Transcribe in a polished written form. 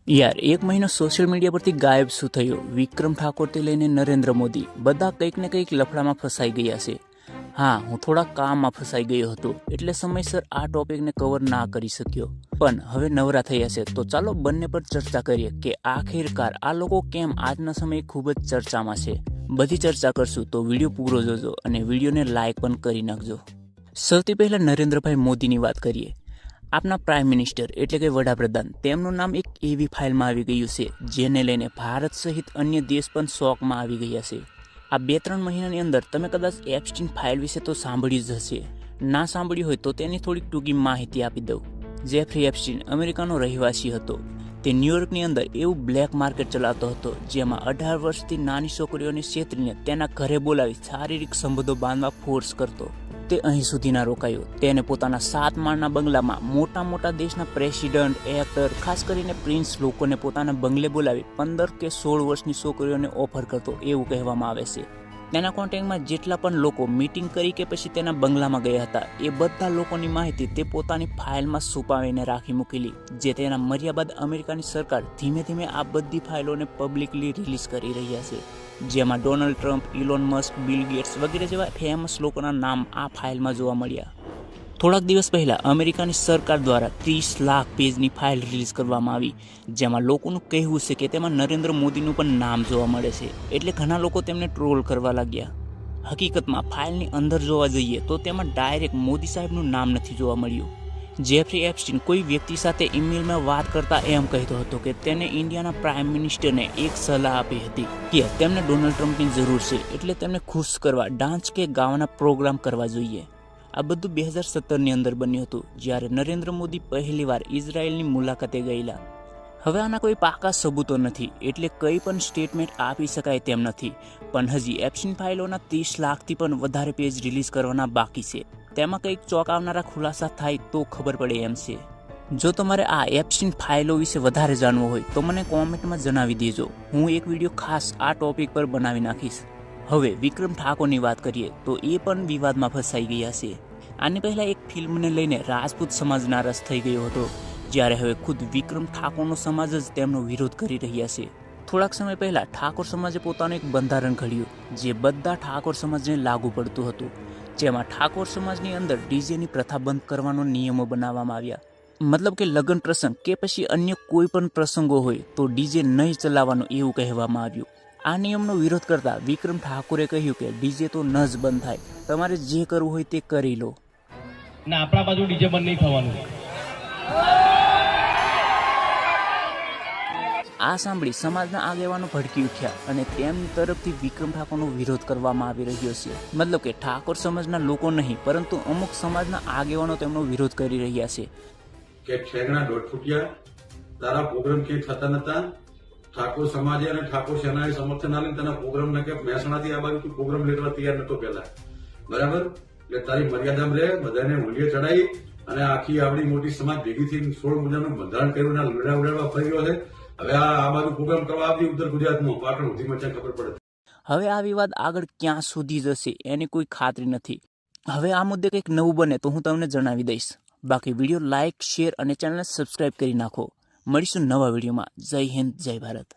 યાર એક મહિનો સોશિયલ મીડિયા પરથી ગાયબ શું થયો? વિક્રમ ઠાકોરથી લઈને નરેન્દ્ર મોદી બધા કંઈક ને કંઈક લફડામાં ફસાઈ ગયા છે. હા, હું થોડા કામમાં ફસાઈ ગયો હતો એટલે સમયસર આ ટોપિકને કવર ના કરી શક્યો, પણ હવે નવરા થયા છે તો ચાલો બંને પર ચર્ચા કરીએ કે આખિરકાર આ લોકો કેમ આજના સમયે ખૂબ જ ચર્ચામાં છે. બધી ચર્ચા કરશું તો વિડીયો પૂરો જોજો અને વિડીયોને લાઇક પણ કરી નાખજો. સૌથી પહેલા નરેન્દ્રભાઈ મોદીની વાત કરીએ. આપના પ્રાઇમ મિનિસ્ટર એટલે કે વડાપ્રધાન, તેમનું નામ એક એવી ફાઇલમાં આવી ગયું છે જેને લઈને ભારત સહિત અન્ય દેશ પણ શોકમાં આવી ગયા છે. આ 2-3 મહિનાની અંદર તમે કદાચ એપ્સ્ટીન ફાઇલ વિશે તો સાંભળ્યું જ હશે. ના સાંભળ્યું હોય તો તેની થોડીક ટૂંકી માહિતી આપી દઉં. જેફરી એપ્સ્ટીન અમેરિકાનો રહેવાસી હતો. તે ન્યૂયોર્કની અંદર એવું બ્લેક માર્કેટ ચલાવતો હતો જેમાં 18 વર્ષથી નાની છોકરીઓને છેતરીને તેના ઘરે બોલાવી શારીરિક સંબંધો બાંધવા ફોર્સ કરતો. તે અહીં સુધી ના રોકાયો. તેને પોતાના 7 માળના બંગલામાં મોટા દેશના પ્રેસિડન્ટ, એક્ટર, ખાસ કરીને પ્રિન્સ લોકોને પોતાના બંગલે બોલાવી 15 કે 16 વર્ષની છોકરીઓને ઓફર કરતો એવું કહેવામાં આવે છે. તેના કોન્ટેક્ટમાં જેટલા પણ લોકો મીટિંગ કરી કે પછી તેના બંગલામાં ગયા હતા એ બધા લોકોની માહિતી તે પોતાની ફાઇલમાં છુપાવીને રાખી મૂકેલી, જે તેના મર્યા બાદ અમેરિકાની સરકાર ધીમે ધીમે આ બધી ફાઇલોને પબ્લિકલી રિલીઝ કરી રહ્યા છે, જેમાં Donald Trump, Elon Musk, Bill Gates વગેરે જેવા ફેમસ લોકોના નામ આ ફાઇલમાં જોવા મળ્યા. થોડાક દિવસ પહેલા અમેરિકાની સરકાર દ્વારા 30 લાખ પેજની ફાઇલ રિલીઝ કરવામાં આવી, જેમાં લોકોનું કહેવું છે કે તેમાં નરેન્દ્ર મોદીનું પણ નામ જોવા મળે છે, એટલે ઘણા લોકો તેમને ટ્રોલ કરવા લાગ્યા. હકીકતમાં ફાઇલની અંદર જોવા જઈએ તો તેમાં ડાયરેક્ટ મોદી સાહેબનું નામ નથી જોવા મળ્યું. જેફરી એપ્સ્ટીન કોઈ વ્યક્તિ સાથે ઈમેલમાં વાત કરતા એમ કહેતો હતો કે તેને ઇન્ડિયાના પ્રાઇમ મિનિસ્ટરને એક સલાહ આપી હતી કે તેમને ડોનાલ્ડ ટ્રમ્પની જરૂર છે, એટલે તેમને ખુશ કરવા ડાન્સ કે ગાવાના પ્રોગ્રામ કરવા જોઈએ. આ બધું 2017ની અંદર બન્યું હતું, જ્યારે નરેન્દ્ર મોદી પહેલીવાર ઇઝરાયલની મુલાકાતે ગયેલા. હવે આના કોઈ પાકા સબૂતો નથી એટલે કંઈ પણ સ્ટેટમેન્ટ આપી શકાય તેમ નથી, પણ હજી એપ્સ્ટીન ફાઇલોના 30 લાખથી પણ વધારે પેજ રિલીઝ કરવાના બાકી છે. તેમાં કંઈક ચોંકાવનારા ખુલાસા થાય તો ખબર પડે એમ છે. જો તમારે આ એપ્સ્ટીન ફાઇલો વિશે વધારે જાણવું હોય તો મને કોમેન્ટમાં જણાવી દેજો. હું એક વિડીયો ખાસ આ ટોપિક પર બનાવી નાખીશ. હવે વિક્રમ ઠાકોરની વાત કરીએ તો એ પણ વિવાદમાં ફસાઈ ગયા છે. આની પહેલા એક ફિલ્મને લઈને રાજપૂત સમાજ નારાજ થઈ ગયો હતો, જ્યારે હવે ખુદ વિક્રમ ઠાકોરનો સમાજ જ તેમનો વિરોધ કરી રહ્યા છે. થોડાક સમય પહેલા ઠાકોર સમાજે પોતાનું એક બંધારણ ઘડ્યું જે બધા ઠાકોર સમાજને લાગુ પડતું હતું, જેમાં ઠાકોર સમાજની અંદર ડીજેની પ્રથા બંધ કરવાનો નિયમો બનાવવામાં આવ્યા. મતલબ કે લગ્ન પ્રસંગ કે પછી અન્ય કોઈ પણ પ્રસંગો હોય તો ડીજે નહીં ચલાવવાનું એવું કહેવામાં આવ્યું. આ નિયમનો વિરોધ કરતા વિક્રમ ઠાકોરે કહ્યું કે ડીજે તો ન જ બંધ થાય, તમારે જે કરવું હોય તે કરી લો. ના, આપણા બાજુ ડીજે બંધ નહીં થવાનું. આ સાંભળી સમાજના આગેવાનો ભડકી ઉઠ્યા અને તેમની તરફથી વિક્રમ ઠાકોરનો વિરોધ કરવામાં આવી રહ્યો છે. મતલબ કે ઠાકોર સમાજના લોકો નહીં પરંતુ અમુક સમાજના આગેવાનો તેમનો વિરોધ કરી રહ્યા છે કે ઠેંગણા દોઢ ફૂટિયા તારા પ્રોગ્રામ કે થતા નતા. ઠાકોર સમાજે અને ઠાકોર સેનાએ સમર્થન આલીને તેના પ્રોગ્રામ ના કે મહેસાણાથી આ બાજુ તું પ્રોગ્રામ લેવા તૈયાર નતો પહેલા, બરાબર? એટલે તારી મર્યાદામાં રહે, બધાને મૂલ્ય ચડાવી અને આખી આવડી મોટી સમાજ ભેગી થઈ 16 મુદ્દાનું બંધારણ કર્યું, લડા ઉડાડવા ફરી ગયો છે. હવે આ બાજુ પ્રોગ્રામ કરવા આવતી ઉત્તર ગુજરાતમાં પાટણ સુધી મચાન ખબર પડે. હવે આ વિવાદ આગળ ક્યાં સુધી જશે એની કોઈ ખાતરી નથી. હવે આ મુદ્દે કંઈક નવું બને તો હું તમને જણાવી દઈશ. બાકી વિડીયો લાઇક, શેર અને ચેનલને સબસ્ક્રાઇબ કરી નાખો. મળીશું નવા વિડીયોમાં. જય હિન્દ, જય ભારત.